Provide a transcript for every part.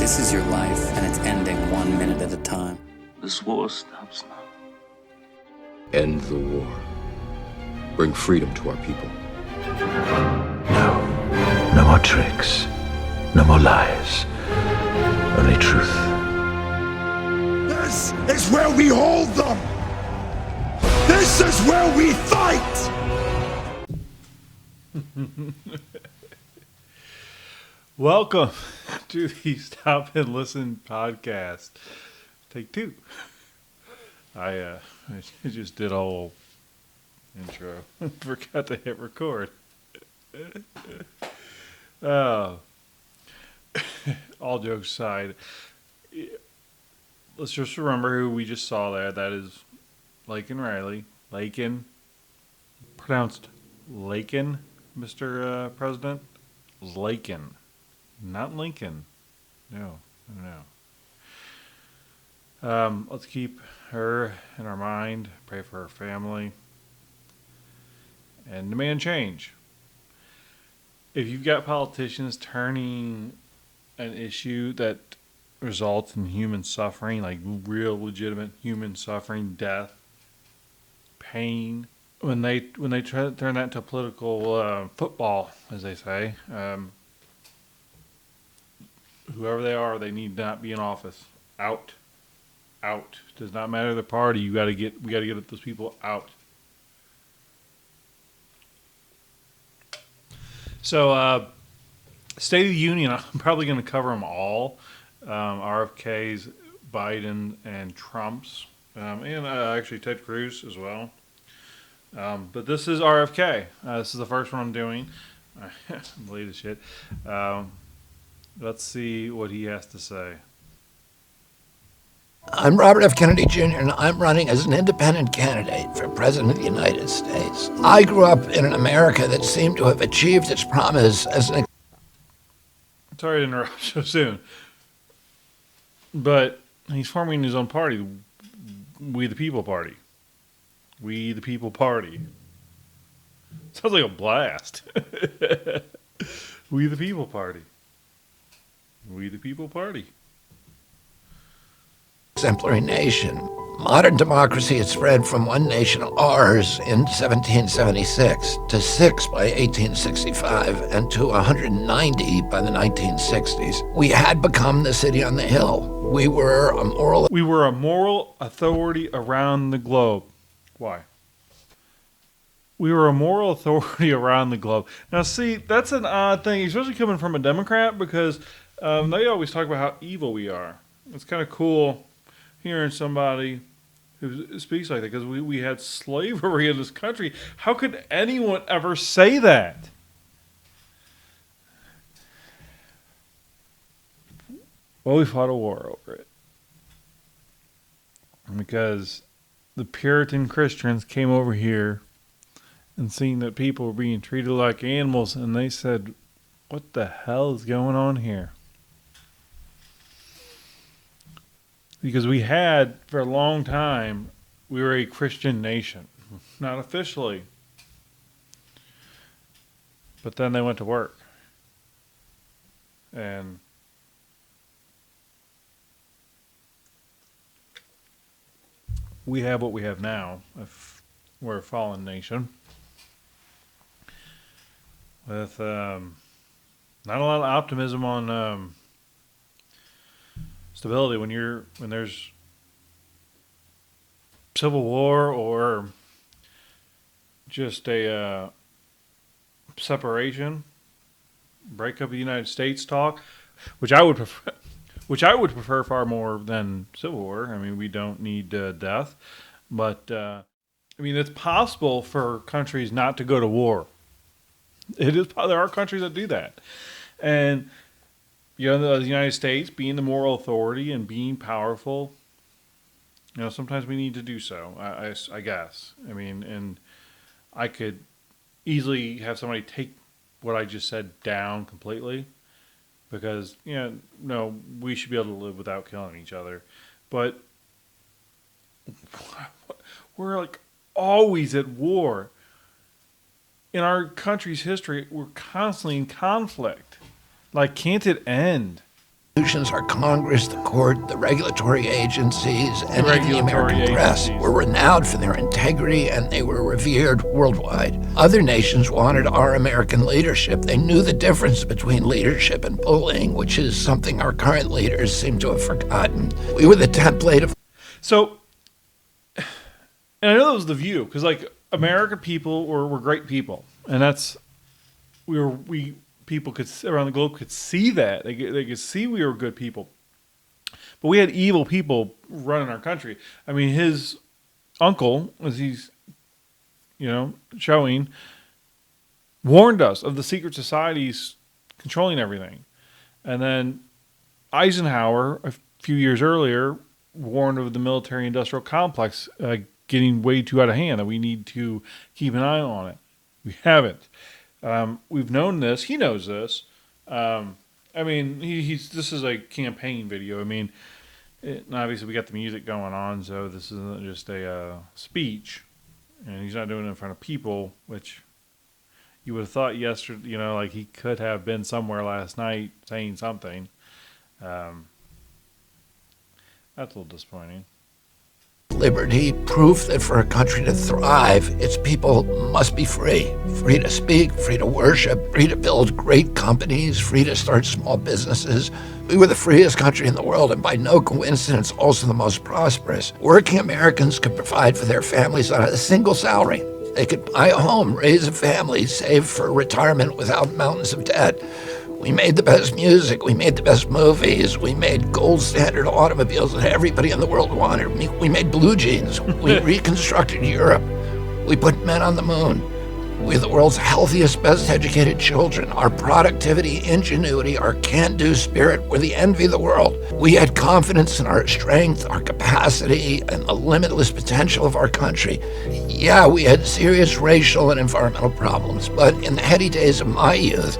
This is your life, and it's ending 1 minute at a time. This war stops now. End the war. Bring freedom to our people. No. No more tricks. No more lies. Only truth. This is where we hold them! This is where we fight! Welcome to the Stop and Listen podcast. Take two. I just did a whole intro. Forgot to hit record. All jokes aside, let's just remember who we just saw there. That is Laken Riley. Laken, pronounced Laken, Mr. President. Laken, not Lincoln. No. Let's keep her in our mind, pray for her family, and demand change. If you've got politicians turning an issue that results in human suffering, like real legitimate human suffering, death, pain, when they try to turn that into political football, as they say, whoever they are, they need not be in office. Out. Does not matter the party. We got to get those people out. So, State of the Union, I'm probably going to cover them all. RFK's, Biden, and Trump's, and actually Ted Cruz as well. But this is RFK. This is the first one I'm doing. I'm late as shit. Let's see what he has to say. I'm Robert F. Kennedy Jr., and I'm running as an independent candidate for President of the United States. I grew up in an America that seemed to have achieved its promise as an... Sorry to interrupt so soon. But he's forming his own party, We the People Party. We the People Party. Sounds like a blast. We the People Party. We the People Party. exemplary nation. Modern democracy had spread from one nation, ours, in 1776, to 6 by 1865, and to 190 by the 1960s. We had become the city on the hill. We were a moral authority around the globe. Why? We were a moral authority around the globe. Now, see, that's an odd thing, especially coming from a Democrat, because they always talk about how evil we are. It's kind of cool hearing somebody who speaks like that, because we had slavery in this country. How could anyone ever say that? Well, we fought a war over it. Because the Puritan Christians came over here and seen that people were being treated like animals, and they said, what the hell is going on here? Because we had, for a long time, we were a Christian nation. Not officially. But then they went to work. And we have what we have now. If we're a fallen nation. With not a lot of optimism on stability when there's civil war or just a separation, breakup of the United States talk, which I would prefer far more than civil war. I mean, we don't need death, but I mean, it's possible for countries not to go to war. There are countries that do that, and the United States being the moral authority and being powerful, sometimes we need to do so. I guess. I mean, and I could easily have somebody take what I just said down completely, because no, we should be able to live without killing each other, but we're like always at war. In our country's history, we're constantly in conflict. Like, can't it end? Our Congress, the court, the regulatory agencies, and even the regulatory American press agencies. were renowned for their integrity, and they were revered worldwide. Other nations wanted our American leadership. They knew the difference between leadership and bullying, which is something our current leaders seem to have forgotten. We were the template of... So, and I know that was the view, because like American people were great people, and that's people could around the globe could see that they could see we were good people, but we had evil people running our country. I mean, his uncle, as he's showing, warned us of the secret societies controlling everything, and then Eisenhower a few years earlier warned of the military-industrial complex getting way too out of hand, that we need to keep an eye on it. We haven't. We've known this. He knows this. I mean, this is a campaign video. I mean, obviously we got the music going on, so this isn't just a speech, and he's not doing it in front of people, which you would have thought yesterday, like he could have been somewhere last night saying something. That's a little disappointing. Liberty, proof that for a country to thrive, its people must be free. Free to speak, free to worship, free to build great companies, free to start small businesses. We were the freest country in the world, and by no coincidence, also the most prosperous. Working Americans could provide for their families on a single salary. They could buy a home, raise a family, save for retirement without mountains of debt. We made the best music, we made the best movies, we made gold standard automobiles that everybody in the world wanted. We made blue jeans, we reconstructed Europe, we put men on the moon. We have the world's healthiest, best educated children. Our productivity, ingenuity, our can-do spirit were the envy of the world. We had confidence in our strength, our capacity, and the limitless potential of our country. Yeah, we had serious racial and environmental problems, but in the heady days of my youth,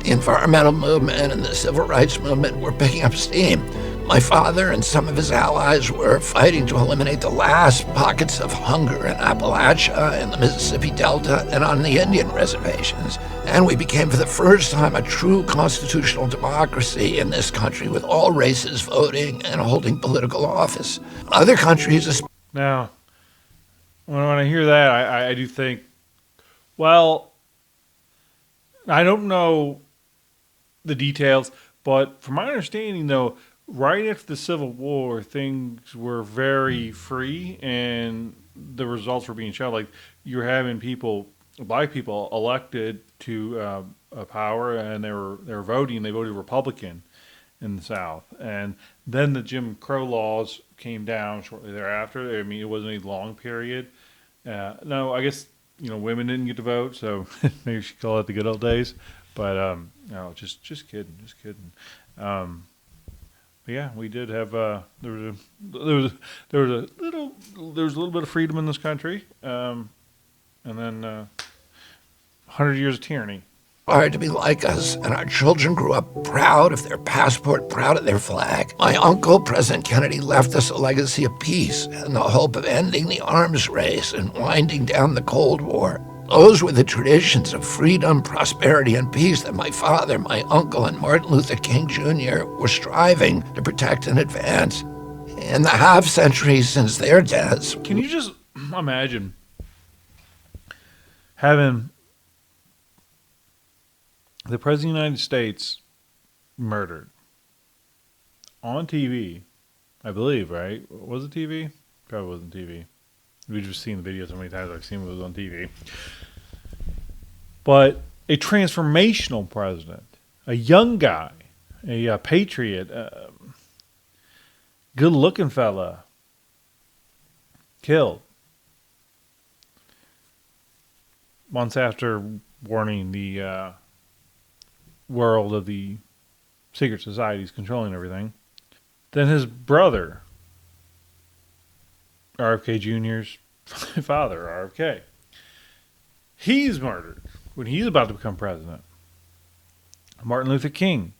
the environmental movement and the civil rights movement were picking up steam. My father and some of his allies were fighting to eliminate the last pockets of hunger in Appalachia and the Mississippi Delta and on the Indian reservations. And we became for the first time a true constitutional democracy in this country, with all races voting and holding political office. Other countries... Now, when I hear that, I do think, well, I don't know the details, but from my understanding, though, right after the Civil War, things were very free, and the results were being shown. Like, you're having black people elected to power, and they were voting. They voted Republican in the South, and then the Jim Crow laws came down shortly thereafter. I mean, it wasn't a long period. No, I guess women didn't get to vote, so maybe you should call it the good old days. But no, just kidding. But yeah, we did have there was a little bit of freedom in this country, and then 100 years of tyranny. Hard to be like us, and our children grew up proud of their passport, proud of their flag. My uncle, President Kennedy, left us a legacy of peace and the hope of ending the arms race and winding down the Cold War. Those were the traditions of freedom, prosperity, and peace that my father, my uncle, and Martin Luther King Jr. were striving to protect and advance. In the half-century since their deaths... Can you just imagine having the President of the United States murdered on TV, I believe, right? Was it TV? Probably wasn't TV. We've just seen the video so many times I've seen it was on TV. But a transformational president, a young guy, a patriot, good-looking fella, killed months after warning the world of the secret societies controlling everything. Then his brother, RFK Jr.'s father, RFK, he's murdered when he's about to become president. Martin Luther King,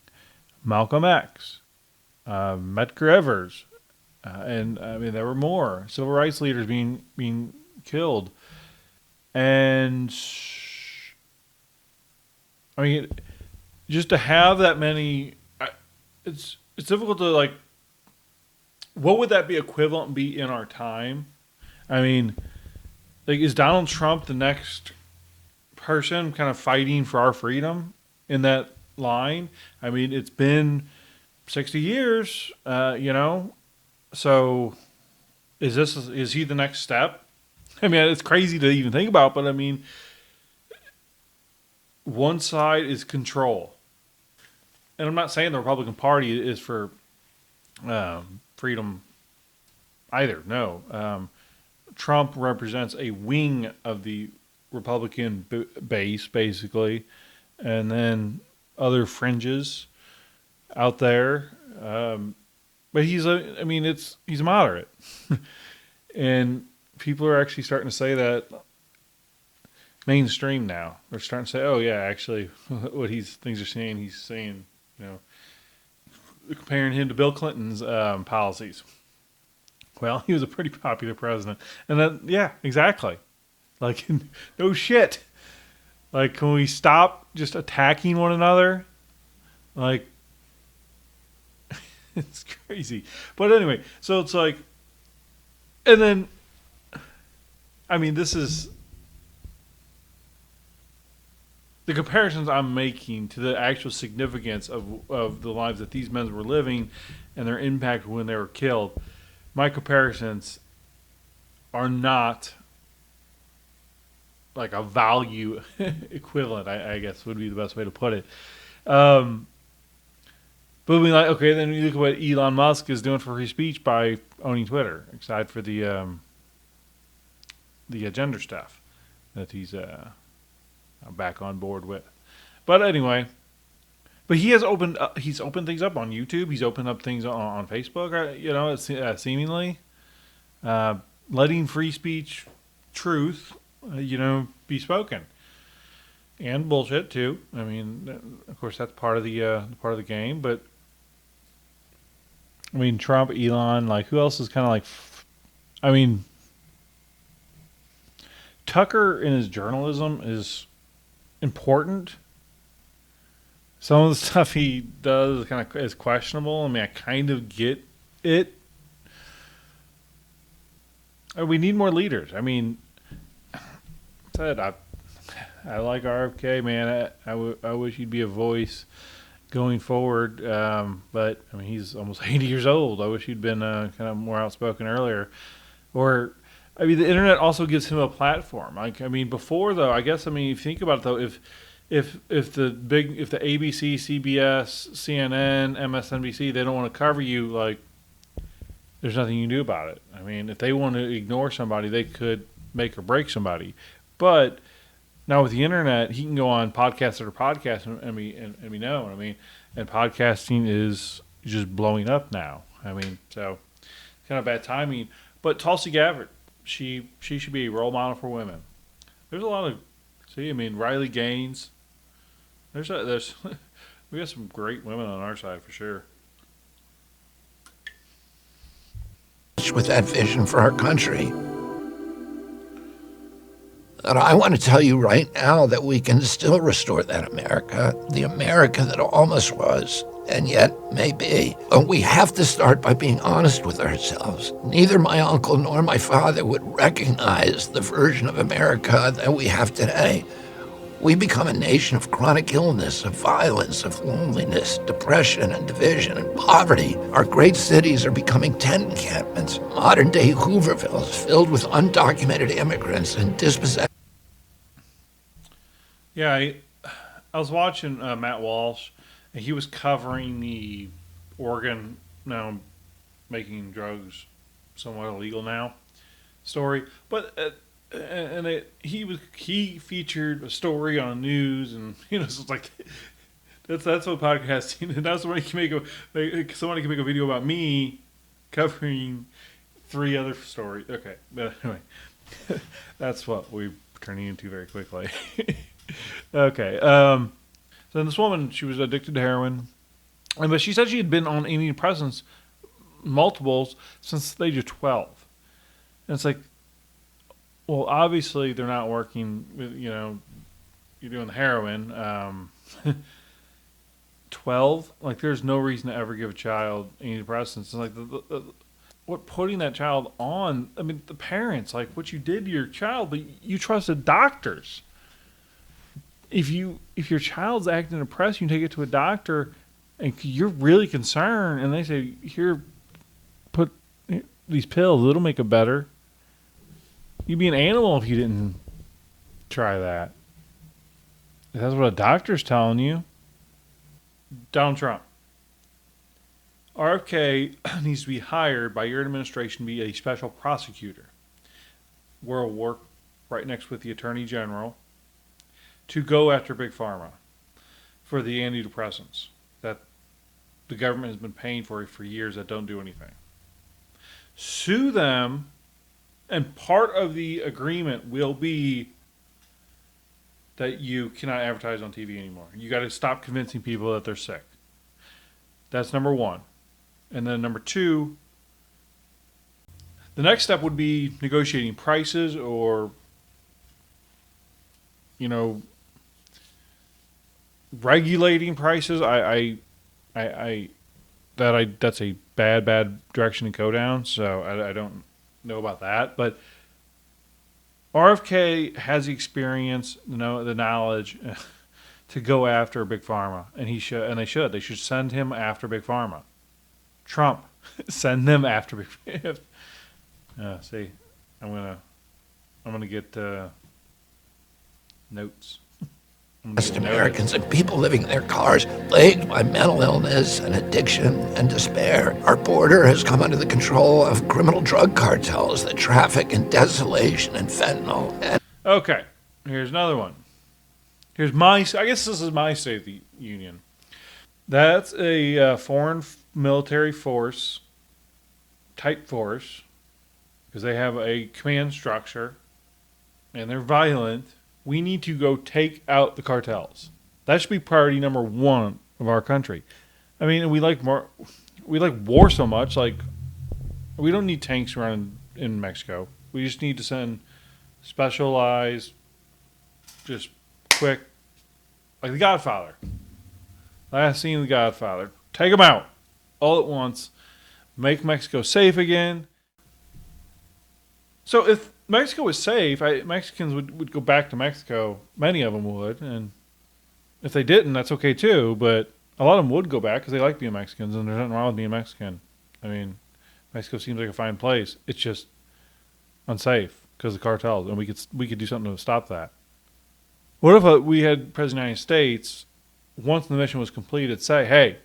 Malcolm X, Medgar Evers, and I mean there were more civil rights leaders being killed, and I mean just to have that many, it's difficult to like. What would that be equivalent be in our time? I mean, like, is Donald Trump the next person kind of fighting for our freedom in that line? I mean, it's been 60 years, so is he the next step? I mean, it's crazy to even think about, but I mean, one side is control. And I'm not saying the Republican Party is for freedom either. No. Trump represents a wing of the Republican base, basically, and then other fringes out there. But he's moderate. And people are actually starting to say that mainstream now. They're starting to say, oh, yeah, actually, what he's saying, comparing him to Bill Clinton's policies. Well, he was a pretty popular president. And then, yeah, exactly. Like, no shit. Like, can we stop just attacking one another? Like, it's crazy. But anyway, so it's like, and then, I mean, this is the comparisons I'm making to the actual significance of the lives that these men were living and their impact when they were killed. My comparisons are not like a value equivalent, I guess would be the best way to put it. But we like, okay, then you look at what Elon Musk is doing for free speech by owning Twitter, aside for the gender stuff that he's back on board with. But anyway, but he's opened things up on YouTube. He's opened up things on Facebook. Seemingly letting free speech, truth, be spoken, and bullshit too. I mean, of course, that's part of the game. But I mean, Trump, Elon, like who else is kind of like? I mean, Tucker in his journalism is important. Some of the stuff he does is questionable. I mean, I kind of get it. We need more leaders. I mean, I like RFK, man. I wish he'd be a voice going forward. But I mean, he's almost 80 years old. I wish he'd been kind of more outspoken earlier. Or, I mean, the internet also gives him a platform. Like, I mean, before though, I guess, I mean, if you think about it though, if the ABC, CBS, CNN, MSNBC, they don't want to cover you, like, there's nothing you can do about it. I mean, if they want to ignore somebody, they could make or break somebody. But now with the internet, he can go on podcast after podcast, and we know. I mean, and podcasting is just blowing up now. I mean, so kind of bad timing. But Tulsi Gabbard, she should be a role model for women. There's a lot of Riley Gaines. There's we got some great women on our side for sure. With that vision for our country. And I want to tell you right now that we can still restore that America, the America that almost was, and yet may be. But we have to start by being honest with ourselves. Neither my uncle nor my father would recognize the version of America that we have today. We become a nation of chronic illness, of violence, of loneliness, depression, and division, and poverty. Our great cities are becoming tent encampments, modern-day Hoovervilles filled with undocumented immigrants and dispossessed. Yeah, I was watching Matt Walsh, and he was covering the Oregon now making drugs somewhat illegal now story, but. He featured a story on news, and so it's like that's what podcasting, and that's when somebody can make a video about me covering 3 other stories. Okay, but anyway, that's what we're turning into very quickly. Okay, so then this woman, she was addicted to heroin, but she said she had been on antidepressants, multiples, since the age of 12, and it's like. Well, obviously they're not working with, you're doing the heroin. 12, like there's no reason to ever give a child antidepressants. It's like what putting that child on, I mean, the parents, like what you did to your child, but you trusted doctors. If your child's acting depressed, you take it to a doctor and you're really concerned and they say, here, put these pills, it'll make it better. You'd be an animal if you didn't try that. If that's what a doctor's telling you. Donald Trump. RFK needs to be hired by your administration to be a special prosecutor. We'll work right next with the Attorney General to go after Big Pharma for the antidepressants that the government has been paying for years that don't do anything. Sue them, and part of the agreement will be that you cannot advertise on TV anymore. You got to stop convincing people that they're sick. That's number one. And then number two, the next step would be negotiating prices or, regulating prices. That's a bad direction to go down. So I don't know about that, but RFK has the experience, the knowledge to go after Big Pharma, and they should send him after Big Pharma. Trump, send them after Big Pharma. See, I'm gonna get notes. Most Americans and people living in their cars, plagued by mental illness and addiction and despair. Our border has come under the control of criminal drug cartels that traffic in desolation and fentanyl. Okay, here's another one. I guess this is my State of the Union. That's a foreign military force, type force, because they have a command structure, and they're violent. We need to go take out the cartels. That should be priority number one of our country. I mean, we like war so much. Like, we don't need tanks running in Mexico. We just need to send specialized, just quick, like The Godfather. Last scene of The Godfather. Take them out all at once. Make Mexico safe again. So if Mexico was safe, Mexicans would go back to Mexico. Many of them would. And if they didn't, that's okay too. But a lot of them would go back because they like being Mexicans, and there's nothing wrong with being Mexican. I mean, Mexico seems like a fine place. It's just unsafe because of the cartels, and we could do something to stop that. What if we had President of the United States, once the mission was completed, say, hey,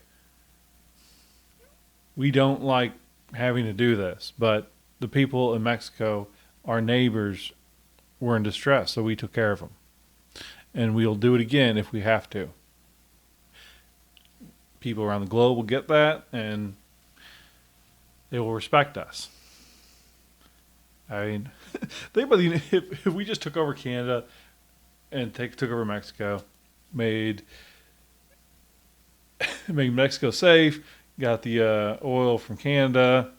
we don't like having to do this, but the people in Mexico, our neighbors, were in distress, so we took care of them. And we'll do it again if we have to. People around the globe will get that, and they will respect us. I mean, think about if we just took over Canada and took over Mexico, made Mexico safe, got the oil from Canada,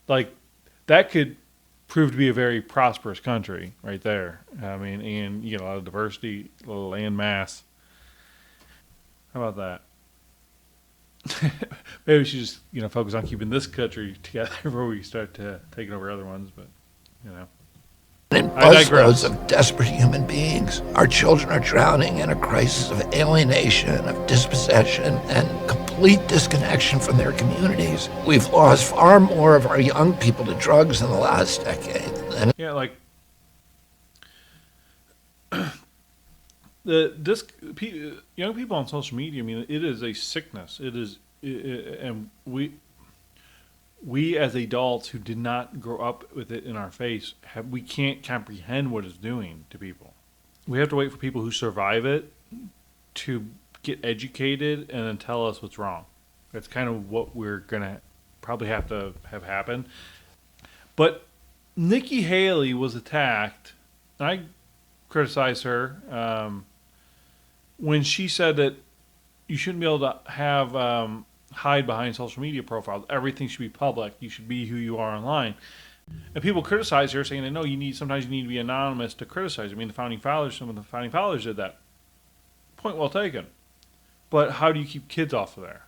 like that could prove to be a very prosperous country right there. I mean, and you get a lot of diversity, a little land mass. How about that? Maybe we should just focus on keeping this country together before we start taking over other ones. But And busloads of desperate human beings. Our children are drowning in a crisis of alienation, of dispossession, and complete disconnection from their communities. We've lost far more of our young people to drugs in the last decade. Young people on social media. I mean, it is a sickness. And we as adults who did not grow up with it in our face, we can't comprehend what it's doing to people. We have to wait for people who survive it to get educated and then tell us what's wrong. That's kind of what we're going to probably have to have happen. But Nikki Haley was attacked, and I criticized her when she said that you shouldn't be able to have hide behind social media profiles. Everything should be public. You should be who you are online. And people criticize her, saying that no, sometimes you need to be anonymous to criticize. I mean, some of the founding fathers did that. Point well taken. But how do you keep kids off of there?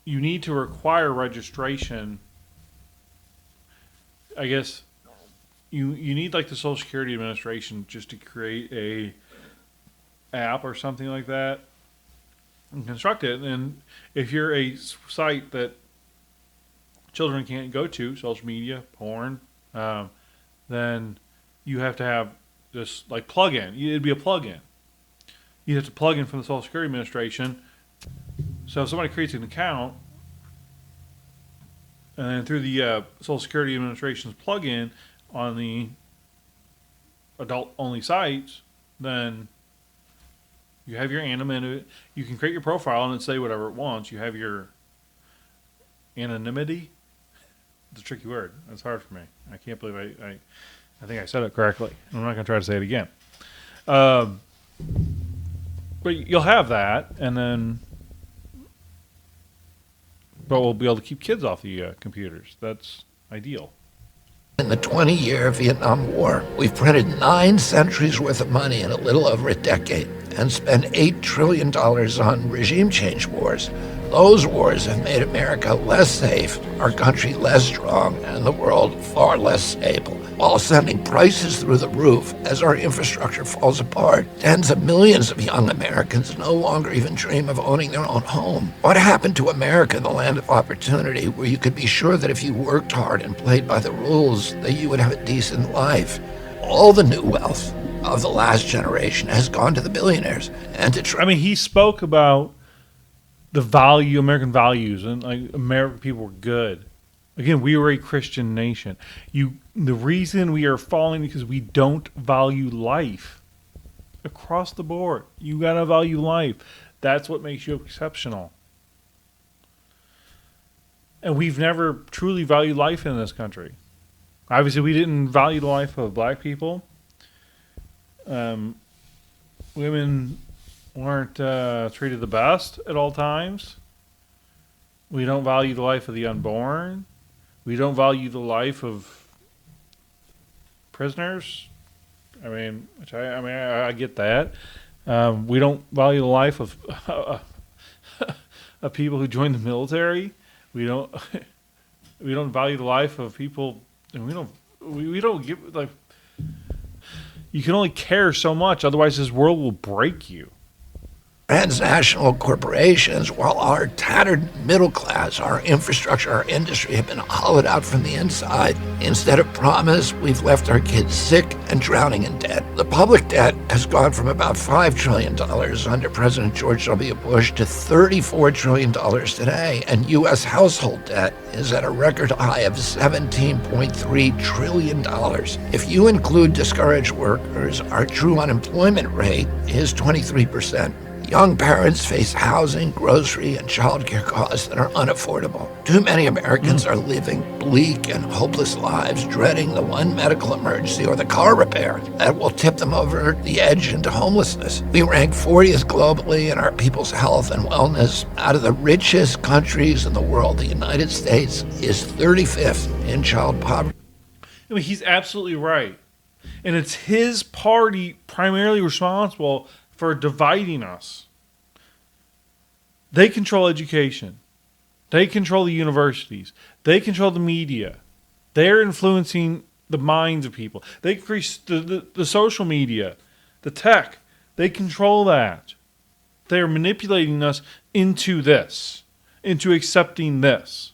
You need to require registration. I guess you need like the Social Security Administration just to create a app or something like that and construct it. And if you're a site that children can't go to, social media, porn, then you have to have this like plug-in. It'd be a plug-in. You have to plug in from the Social Security Administration. So if somebody creates an account, and then through the Social Security Administration's plug-in on the adult-only sites, then you have your anonymity. You can create your profile and say whatever it wants. You have your anonymity. It's a tricky word. It's hard for me. I can't believe I think I said it correctly. I'm not going to try to say it again. But you'll have that, and then, but we'll be able to keep kids off the computers. That's ideal. In the 20-year Vietnam War, we've printed 9 centuries worth of money in a little over a decade and spent $8 trillion on regime change wars. Those wars have made America less safe, our country less strong, and the world far less stable, while sending prices through the roof as our infrastructure falls apart. Tens of millions of young Americans no longer even dream of owning their own home. What happened to America, the land of opportunity, where you could be sure that if you worked hard and played by the rules, that you would have a decent life? All the new wealth of the last generation has gone to the billionaires. And to he spoke about the value, American values, and like American people were good. Again, we were a Christian nation. The reason we are falling because we don't value life across the board. You gotta value life. That's what makes you exceptional. And we've never truly valued life in this country. Obviously, we didn't value the life of black people. Women weren't treated the best at all times. We don't value the life of the unborn. We don't value the life of prisoners. I get that. We don't value the life of of people who join the military. We don't value the life of people, and we don't give like. You can only care so much, otherwise this world will break you. Transnational corporations, while our tattered middle class, our infrastructure, our industry have been hollowed out from the inside. Instead of promise, we've left our kids sick and drowning in debt. The public debt has gone from about $5 trillion under President George W. Bush to $34 trillion today, and U.S. household debt is at a record high of $17.3 trillion. If you include discouraged workers, our true unemployment rate is 23%. Young parents face housing, grocery, and childcare costs that are unaffordable. Too many Americans are living bleak and hopeless lives, dreading the one medical emergency or the car repair that will tip them over the edge into homelessness. We rank 40th globally in our people's health and wellness. Out of the richest countries in the world, the United States is 35th in child poverty. He's absolutely right. And it's his party primarily responsible for dividing us. They control education. They control the universities. They control the media. They're influencing the minds of people. They increase the social media, the tech. They control that. They're manipulating us into this, into accepting this.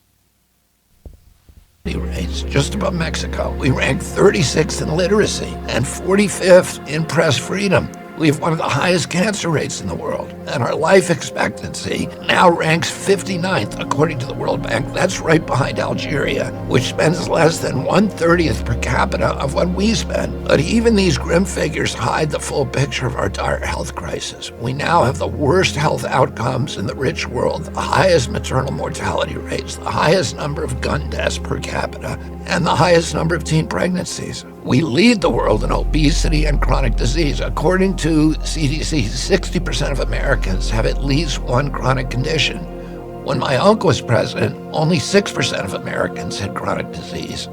Rates just above Mexico. We rank 36th in literacy and 45th in press freedom. We have one of the highest cancer rates in the world, and our life expectancy now ranks 59th according to the World Bank. That's right behind Algeria, which spends less than 1/30th per capita of what we spend. But even these grim figures hide the full picture of our dire health crisis. We now have the worst health outcomes in the rich world, the highest maternal mortality rates, the highest number of gun deaths per capita, and the highest number of teen pregnancies. We lead the world in obesity and chronic disease. According to CDC, 60% of Americans have at least one chronic condition. When my uncle was president, only 6% of Americans had chronic disease.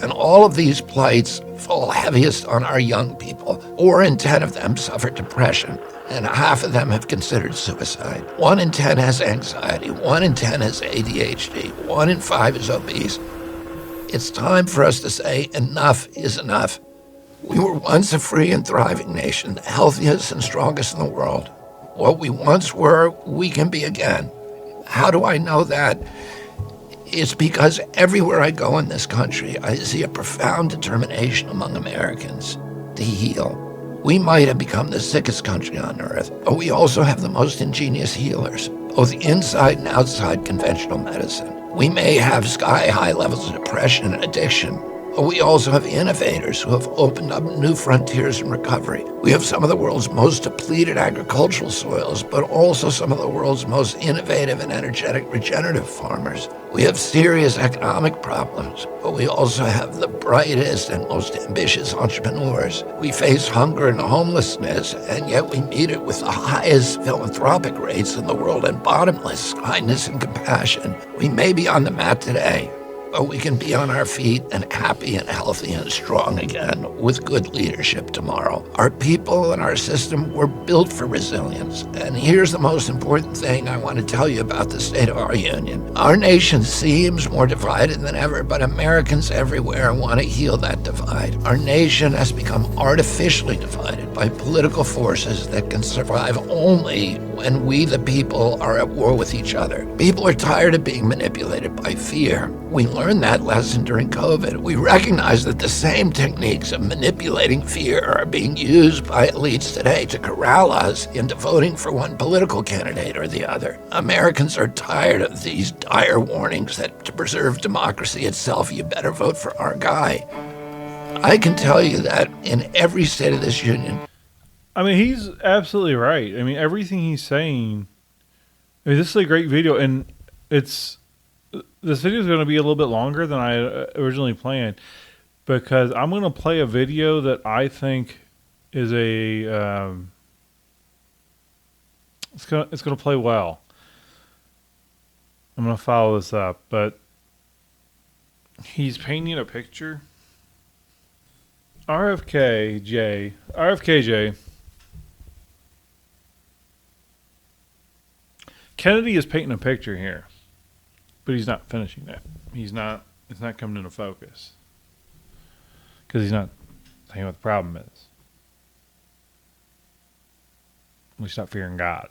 And all of these plights fall heaviest on our young people. 4 in 10 of them suffer depression, and half of them have considered suicide. 1 in 10 has anxiety. 1 in 10 has ADHD. 1 in 5 is obese. It's time for us to say enough is enough. We were once a free and thriving nation, the healthiest and strongest in the world. What we once were, we can be again. How do I know that? It's because everywhere I go in this country, I see a profound determination among Americans to heal. We might have become the sickest country on earth, but we also have the most ingenious healers, both inside and outside conventional medicine. We may have sky-high levels of depression and addiction, but we also have innovators who have opened up new frontiers in recovery. We have some of the world's most depleted agricultural soils, but also some of the world's most innovative and energetic regenerative farmers. We have serious economic problems, but we also have the brightest and most ambitious entrepreneurs. We face hunger and homelessness, and yet we meet it with the highest philanthropic rates in the world and bottomless kindness and compassion. We may be on the mat today, but we can be on our feet and happy and healthy and strong again with good leadership tomorrow. Our people and our system were built for resilience. And here's the most important thing I want to tell you about the state of our union. Our nation seems more divided than ever, but Americans everywhere want to heal that divide. Our nation has become artificially divided by political forces that can survive only when we, the people, are at war with each other. People are tired of being manipulated by fear. We learned that lesson during COVID. We recognize that the same techniques of manipulating fear are being used by elites today to corral us into voting for one political candidate or the other. Americans are tired of these dire warnings that to preserve democracy itself, you better vote for our guy. I can tell you that in every state of this union, I mean, he's absolutely right. I mean, everything he's saying. I mean, this is a great video, and this video is going to be a little bit longer than I originally planned because I'm going to play a video that I think is it's going to play well. I'm going to follow this up, but he's painting a picture. RFKJ. Kennedy is painting a picture here, but he's not finishing that. It's not coming into focus because he's not saying what the problem is. We stop fearing God.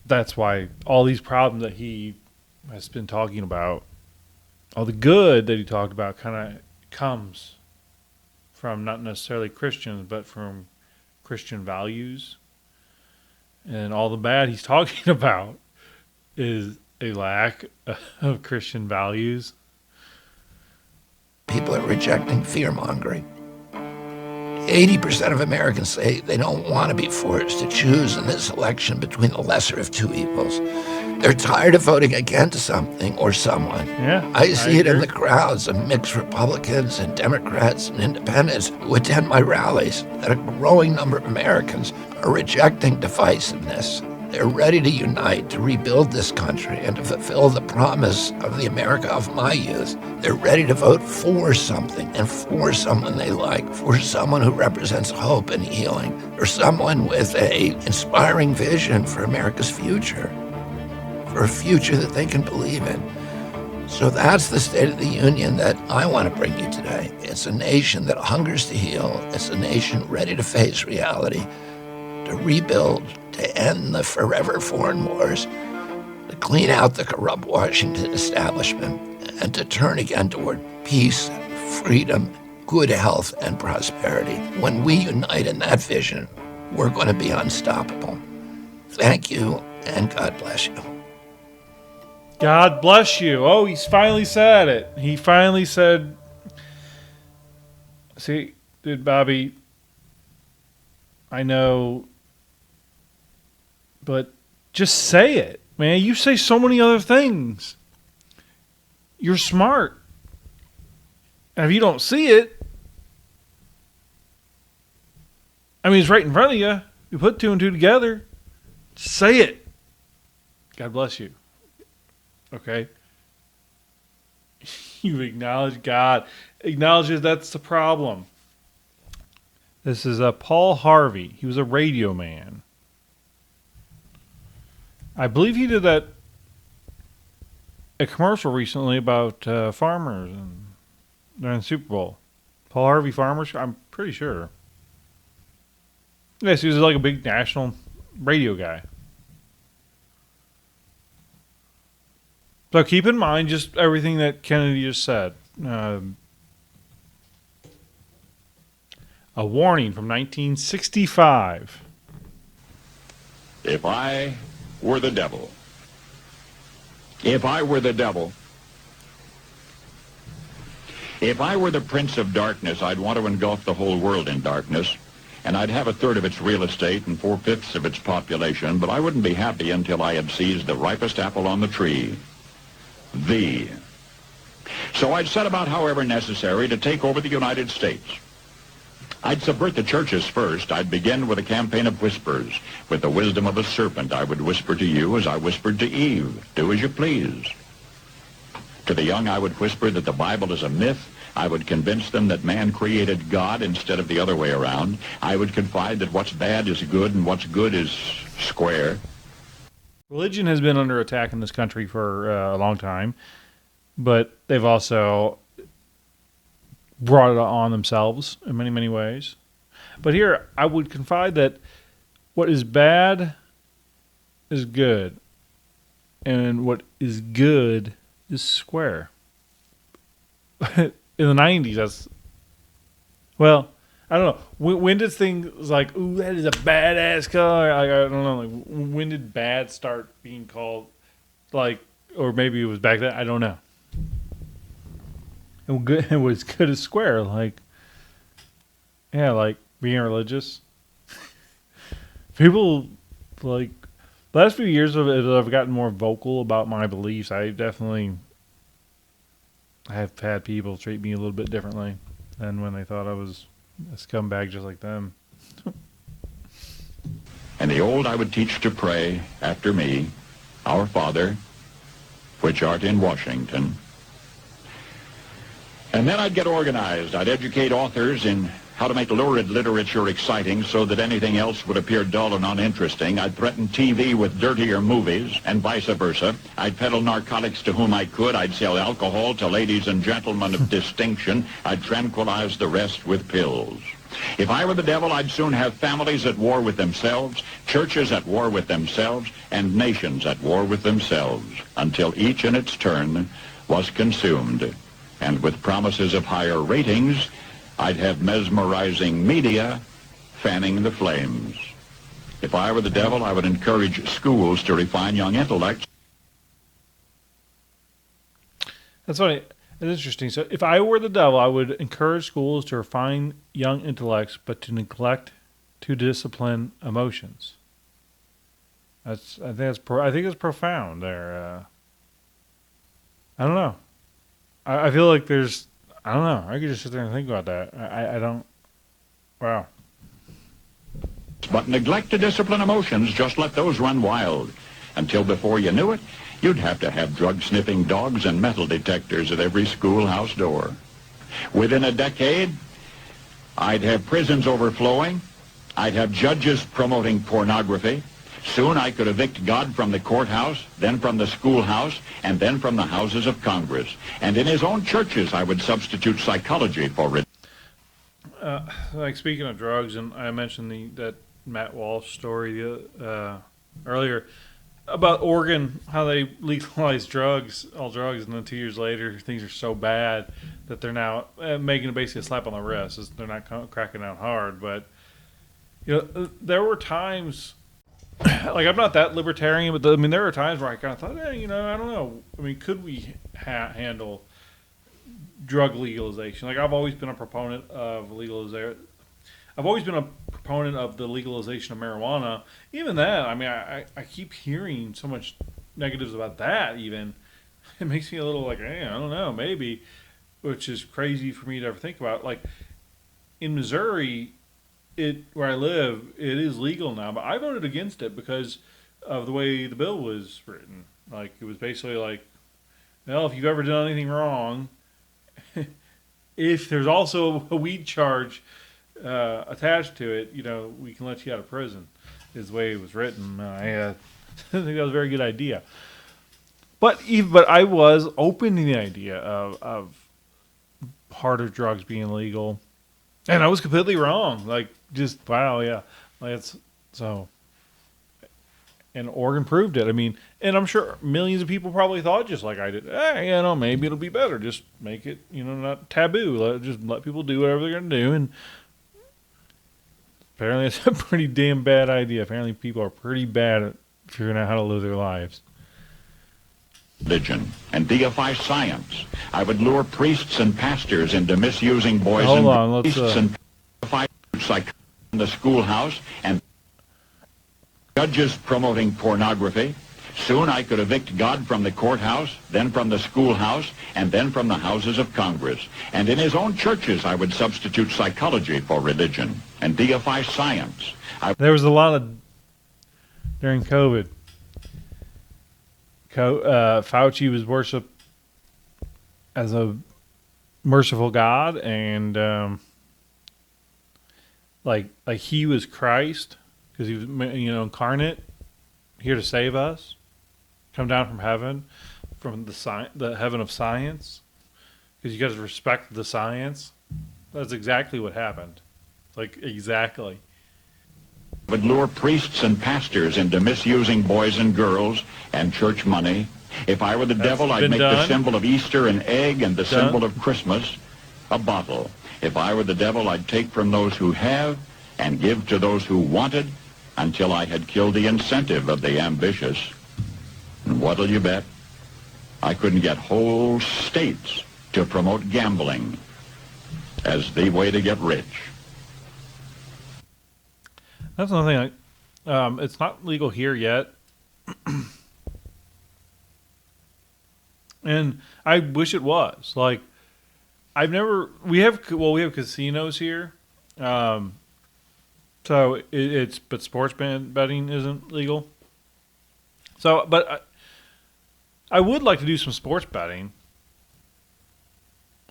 That's why all these problems that he has been talking about, all the good that he talked about, kind of comes from not necessarily Christians, but from Christian values. And all the bad he's talking about is a lack of Christian values. people are rejecting fear-mongering. 80% of Americans say they don't want to be forced to choose in this election between the lesser of two evils. They're tired of voting against something or someone. Yeah, I see it in the crowds of mixed Republicans and Democrats and independents who attend my rallies, that a growing number of Americans are rejecting divisiveness. They're ready to unite, to rebuild this country, and to fulfill the promise of the America of my youth. They're ready to vote for something and for someone they like, for someone who represents hope and healing, or someone with an inspiring vision for America's future, for a future that they can believe in. So that's the State of the Union that I want to bring you today. It's a nation that hungers to heal. It's a nation ready to face reality, to rebuild, to end the forever foreign wars, to clean out the corrupt Washington establishment, and to turn again toward peace, freedom, good health, and prosperity. When we unite in that vision, we're going to be unstoppable. Thank you, and God bless you. God bless you. Oh, he's finally said it. He finally said, see, dude, Bobby, I know, but just say it, man. You say so many other things. You're smart. And if you don't see it, I mean, it's right in front of you. You put two and two together. Say it. God bless you. Okay? You acknowledge God. Acknowledges that's the problem. This is Paul Harvey. He was a radio man. I believe he did a commercial recently about farmers and during the Super Bowl. Paul Harvey Farmers, I'm pretty sure. Yes, he was like a big national radio guy. So keep in mind just everything that Kennedy just said. A warning from 1965. If I were the devil, if I were the devil, if I were the prince of darkness, I'd want to engulf the whole world in darkness, and I'd have a third of its real estate and 4/5 of its population, but I wouldn't be happy until I had seized the ripest apple on the tree. So I'd set about, however necessary, to take over the United States. I'd subvert the churches first. I'd begin with a campaign of whispers. With the wisdom of a serpent, I would whisper to you as I whispered to Eve, do as you please. To the young, I would whisper that the Bible is a myth. I would convince them that man created God instead of the other way around. I would confide that what's bad is good and what's good is square. Religion has been under attack in this country for a long time, but they've also brought it on themselves in many, many ways. But here, I would confide that what is bad is good, and what is good is square. In the 90s, that's... Well, I don't know. When did things like, ooh, that is a badass car? I don't know. Like, when did bad start being called, like, or maybe it was back then? I don't know. It was good as square, like, yeah, like being religious. People, like, the last few years of it, I've gotten more vocal about my beliefs. I have had people treat me a little bit differently than when they thought I was a scumbag just like them. And the old I would teach to pray after me, Our Father, which art in Washington. And then I'd get organized. I'd educate authors in how to make lurid literature exciting so that anything else would appear dull and uninteresting. I'd threaten TV with dirtier movies and vice versa. I'd peddle narcotics to whom I could. I'd sell alcohol to ladies and gentlemen of distinction. I'd tranquilize the rest with pills. If I were the devil, I'd soon have families at war with themselves, churches at war with themselves, and nations at war with themselves, until each in its turn was consumed. And with promises of higher ratings, I'd have mesmerizing media fanning the flames. If I were the devil, I would encourage schools to refine young intellects. That's funny. It's interesting. So if I were the devil, I would encourage schools to refine young intellects, but to neglect to discipline emotions. I think that's profound there. I don't know. I feel like there's, I don't know. I could just sit there and think about that. I don't, wow. But neglect to discipline emotions, just let those run wild. Until before you knew it, you'd have to have drug-sniffing dogs and metal detectors at every schoolhouse door. Within a decade, I'd have prisons overflowing. I'd have judges promoting pornography. Soon I could evict God from the courthouse, then from the schoolhouse, and then from the houses of Congress. And in his own churches, I would substitute psychology for it. Like speaking of drugs, and I mentioned that Matt Walsh story earlier about Oregon, how they legalized all drugs, and then 2 years later, things are so bad that they're now making basically a slap on the wrist. They're not cracking down hard, but there were times. Like, I'm not that libertarian, but there were times where I kind of thought, I don't know. I mean, could we handle drug legalization? Like, I've always been a proponent of legalization. I've always been a proponent of the legalization of marijuana. Even that, I mean, I keep hearing so much negatives about that. Even it makes me a little like, hey, I don't know, maybe, which is crazy for me to ever think about. Like in Missouri. Where I live, it is legal now, but I voted against it because of the way the bill was written. Like, it was basically like well, if you've ever done anything wrong, if there's also a weed charge attached to it, we can let you out of prison. Is the way it was written. I think that was a very good idea. But I was open to the idea of harder drugs being legal, and I was completely wrong. Like, just wow, yeah, like it's so. And Oregon proved it. I mean, and I'm sure millions of people probably thought just like I did. Hey, maybe it'll be better. Just make it, not taboo. Just let people do whatever they're going to do. And apparently it's a pretty damn bad idea. Apparently people are pretty bad at figuring out how to live their lives. Religion and deify science. I would lure priests and pastors into misusing boys Hold and on, priests and psych in the schoolhouse and judges promoting pornography. Soon I could evict God from the courthouse, then from the schoolhouse, and then from the houses of Congress. And in his own churches, I would substitute psychology for religion and deify science. There was a lot of, during COVID, Fauci was worshipped as a merciful God, and like he was Christ. Because he was, incarnate, here to save us, come down from heaven, from the heaven of science. Because you guys respect the science. That's exactly what happened. Like, exactly. Would lure priests and pastors into misusing boys and girls and church money. If I were the devil, I'd make the symbol of Easter an egg and the symbol of Christmas a bottle. If I were the devil, I'd take from those who have and give to those who wanted, until I had killed the incentive of the ambitious. And what'll you bet? I couldn't get whole states to promote gambling as the way to get rich. That's another thing. It's not legal here yet. And I wish it was. Like, we have casinos here. So but sports betting isn't legal. So, but I would like to do some sports betting.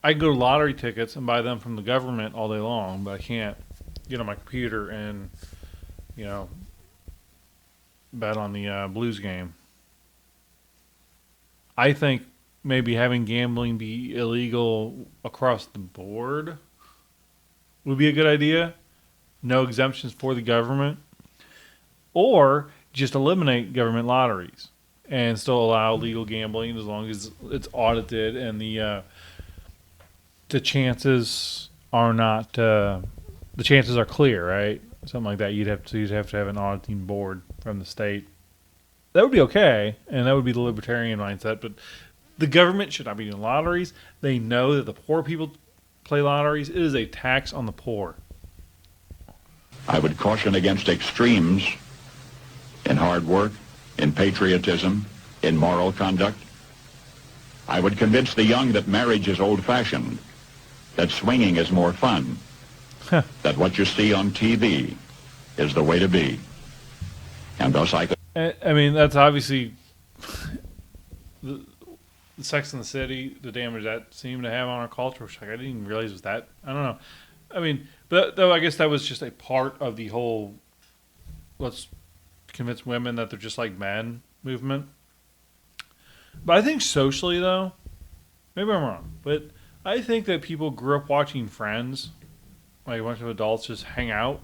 I can go to lottery tickets and buy them from the government all day long, but I can't get on my computer and, bet on the Blues game. I think maybe having gambling be illegal across the board would be a good idea. No exemptions for the government, or just eliminate government lotteries and still allow legal gambling as long as it's audited and the chances are not the chances are clear, right? Something like that. You'd have to have an auditing board from the state. That would be okay, and that would be the libertarian mindset. But the government should not be doing lotteries. They know that the poor people play lotteries. It is a tax on the poor. I would caution against extremes in hard work, in patriotism, in moral conduct. I would convince the young that marriage is old-fashioned, that swinging is more fun, that what you see on TV is the way to be. And thus I could... I mean, that's obviously the Sex and the City, the damage that seemed to have on our culture, which I didn't even realize was that. I don't know. I mean, but though I guess that was just a part of the whole let's convince women that they're just like men movement. But I think socially, though, maybe I'm wrong, but I think that people grew up watching Friends, like a bunch of adults just hang out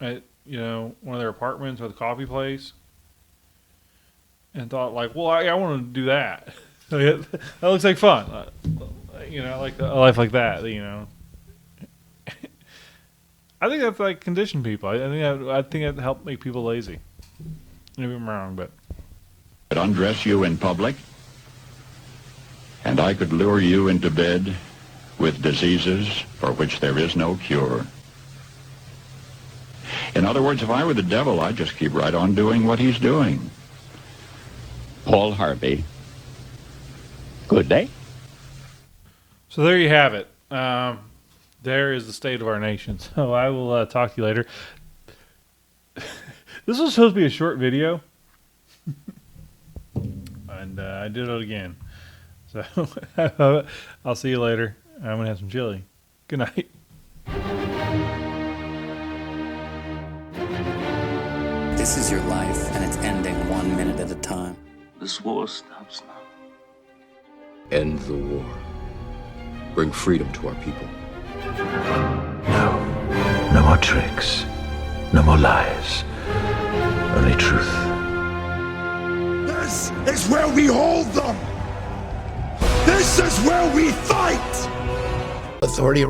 at, one of their apartments or the coffee place, and thought like, well, I want to do that. That looks like fun. Like a life like that, I think that's like conditioned people. I think that helped make people lazy. Maybe I'm wrong, but I'd undress you in public, and I could lure you into bed with diseases for which there is no cure. In other words, if I were the devil, I'd just keep right on doing what he's doing. Paul Harvey. Good day. So there you have it. There is the state of our nation. So I will talk to you later. This was supposed to be a short video. And I did it again. So I'll see you later. I'm going to have some chili. Good night. This is your life, and it's ending 1 minute at a time. This war stops now. End the war. Bring freedom to our people. No. No more tricks. No more lies. Only truth. This is where we hold them! This is where we fight! Authority